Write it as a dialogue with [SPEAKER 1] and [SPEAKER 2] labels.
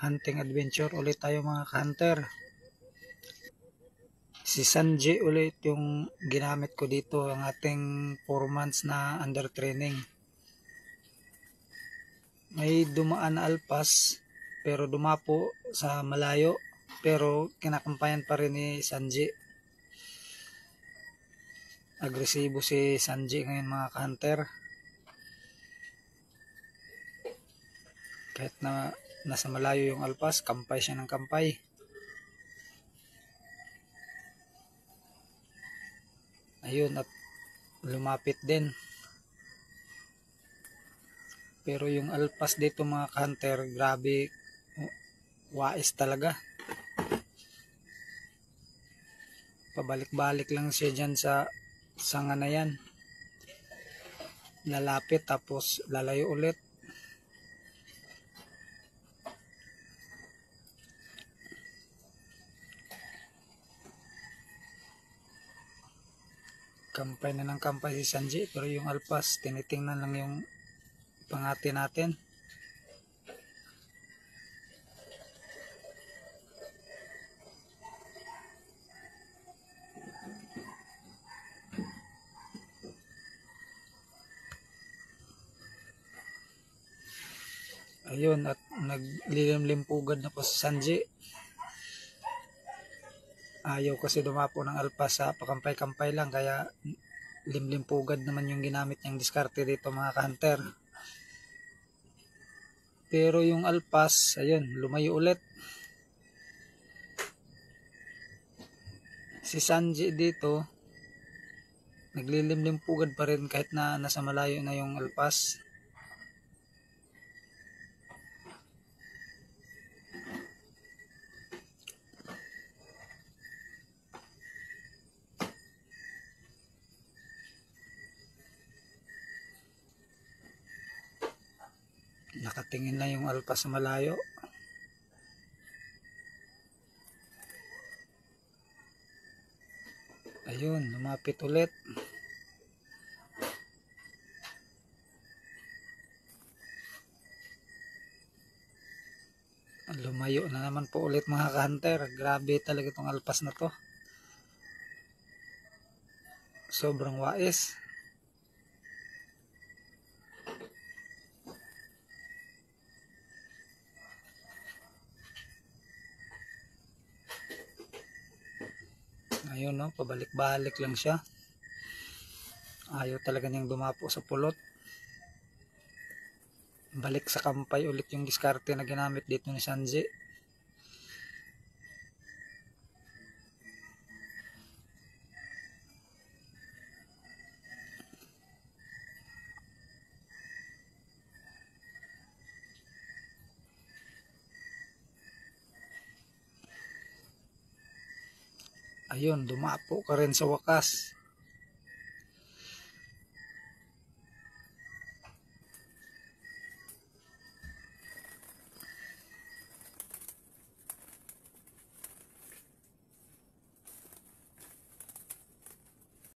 [SPEAKER 1] Hunting adventure ulit tayo mga ka-hunter. Si Sanji ulit yung ginamit ko dito, ang ating 4 months na under training. May dumaan na alpas pero dumapo sa malayo, pero kinakampayan pa rin ni Sanji. Agresibo si Sanji ngayon mga ka-hunter. Kahit na nasa malayo yung alpas, kampay siya ng kampay. Ayun, at lumapit din. Pero yung alpas dito mga ka-hunter, grabe, wais talaga. Pabalik-balik lang siya dyan sa sanga na yan. Lalapit tapos lalayo ulit. Kampay na ng kampay si Sanji, pero yung alpas tinitingnan lang yung pangati natin. Ayun, at naglilimlimpugad na po si Sanji. Ayaw kasi dumapo ng alpas, sa pakampay-kampay lang, kaya limlimpugad naman yung ginamit niyang diskarte dito mga ka-hunter. Pero yung alpas, ayun, lumayo ulit. Si Sanji dito, naglilimlimpugad pa rin kahit na nasa malayo na yung alpas. Nakatingin na yung alpas sa malayo. Ayun, lumapit ulit. Lumayo na naman po ulit mga ka-hunter. Grabe talaga itong alpas na to. Sobrang wais. Ayun no, pabalik-balik lang siya. Ayaw talaga niyang dumapo sa pulot. Balik sa kampay ulit yung diskarte na ginamit dito ni Sanji. Ayun, dumapo ka rin sa wakas.